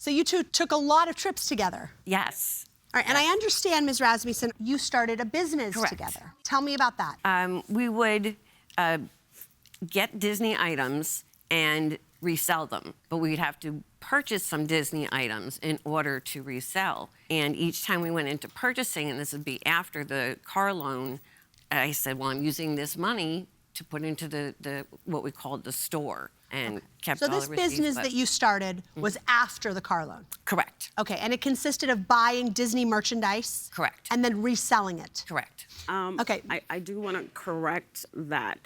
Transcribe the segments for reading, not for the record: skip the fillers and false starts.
So you two took a lot of trips together. Yes. All right, and I understand, Ms. Rasmussen, you started a business Correct. together. Tell me about that. We would get Disney items and resell them, but we'd have to purchase some Disney items in order to resell. And each time we went into purchasing, and this would be after the car loan, I said, well, I'm using this money to put into the what we called the store, and kept all the receipts. So this business that you started was after the car loan? Correct. Okay, and it consisted of buying Disney merchandise? Correct. And then reselling it? Correct. Okay. I do want to correct that.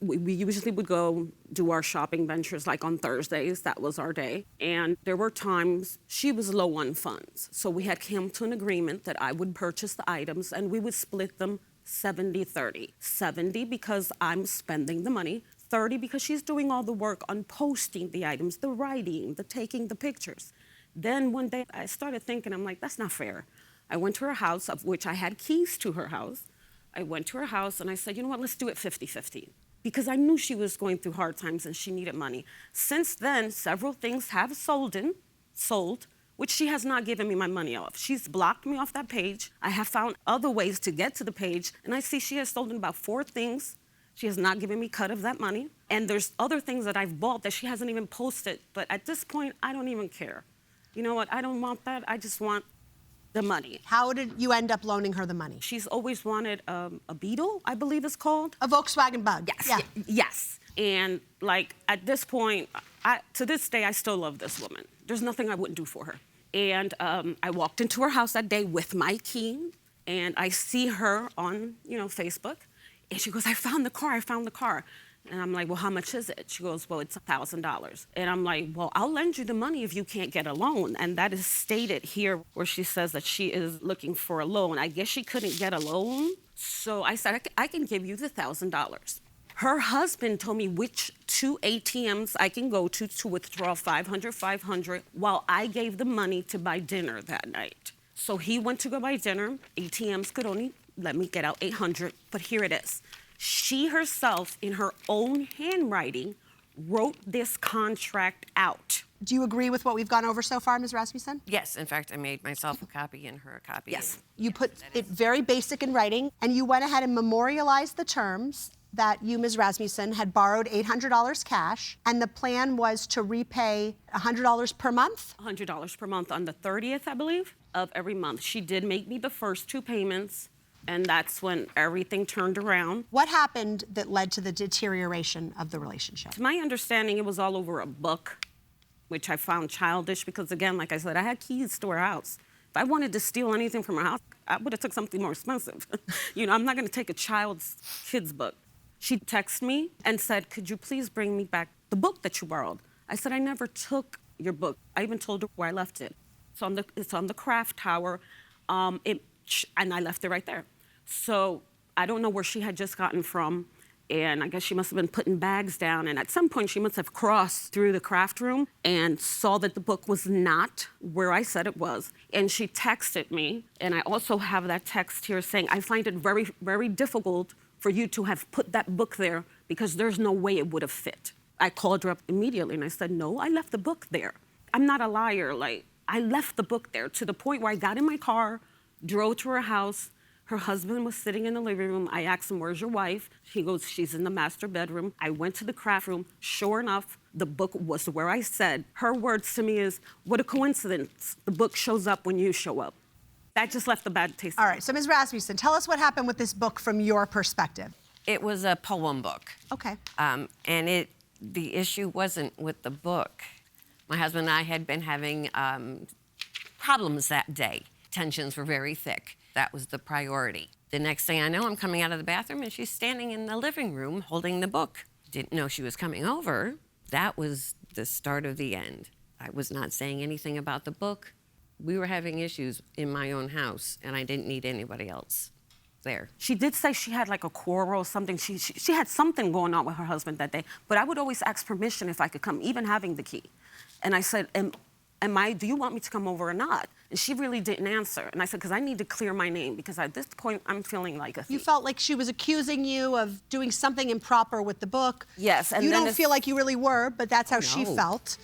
We usually would go do our shopping ventures like on Thursdays. That was our day. And there were times she was low on funds. So we had come to an agreement that I would purchase the items and we would split them 70-30. 70 because I'm spending the money, 30 because she's doing all the work on posting the items, the writing, the taking the pictures. Then one day I started thinking, I'm like, that's not fair. I went to her house, of which I had keys to her house. I went to her house and I said, you know what, let's do it 50-50. Because I knew she was going through hard times and she needed money. Since then, several things have sold, which she has not given me my money off. She's blocked me off that page. I have found other ways to get to the page, and I see she has sold about 4 things. She has not given me cut of that money. And there's other things that I've bought that she hasn't even posted. But at this point, I don't even care. You know what? I don't want that. I just want the money. How did you end up loaning her the money? She's always wanted a Beetle, I believe it's called. A Volkswagen Bug? Yes. Yeah. Yes. And like at this point, to this day, I still love this woman. There's nothing I wouldn't do for her. And I walked into her house that day with my key, and I see her on, Facebook, and she goes, I found the car. And I'm like, well, how much is it? She goes, well, it's $1,000. And I'm like, well, I'll lend you the money if you can't get a loan. And that is stated here where she says that she is looking for a loan. I guess she couldn't get a loan. So I said, I can give you the $1,000. Her husband told me which 2 ATMs I can go to withdraw $500 while I gave the money to buy dinner that night. So he went to go buy dinner. ATMs could only let me get out $800, but here it is. She herself, in her own handwriting, wrote this contract out. Do you agree with what we've gone over so far, Ms. Rasmussen? Yes, in fact, I made myself a copy and her a copy. Yes. You put it very basic in writing, and you went ahead and memorialized the terms that you, Ms. Rasmussen, had borrowed $800 cash, and the plan was to repay $100 per month? $100 per month on the 30th, I believe, of every month. She did make me the first 2 payments. And that's when everything turned around. What happened that led to the deterioration of the relationship? To my understanding, it was all over a book, which I found childish because, again, like I said, I had keys to her house. If I wanted to steal anything from her house, I would have took something more expensive. I'm not going to take a kid's book. She texted me and said, could you please bring me back the book that you borrowed? I said, I never took your book. I even told her where I left it. It's on the craft tower. And I left it right there. So I don't know where she had just gotten from, and I guess she must have been putting bags down, and at some point she must have crossed through the craft room and saw that the book was not where I said it was, and she texted me, and I also have that text here saying, I find it very, very difficult for you to have put that book there because there's no way it would have fit. I called her up immediately, and I said, no, I left the book there. I'm not a liar. I left the book there to the point where I got in my car, drove to her house. Her husband was sitting in the living room. I asked him, where's your wife? He goes, she's in the master bedroom. I went to the craft room. Sure enough, the book was where I said. Her words to me is, what a coincidence. The book shows up when you show up. That just left a bad taste. All right, so Ms. Rasmussen, tell us what happened with this book from your perspective. It was a poem book. Okay. And the issue wasn't with the book. My husband and I had been having problems that day. Tensions were very thick. That was the priority. The next thing I know, I'm coming out of the bathroom and she's standing in the living room holding the book. Didn't know she was coming over. That was the start of the end. I was not saying anything about the book. We were having issues in my own house, and I didn't need anybody else there. She did say she had like a quarrel or something. She had something going on with her husband that day, but I would always ask permission if I could come, even having the key. And I said, do you want me to come over or not? And she really didn't answer. And I said, because I need to clear my name, because at this point, I'm feeling like a thief. You felt like she was accusing you of doing something improper with the book. Yes. And you then don't feel like you really were, but that's how she felt.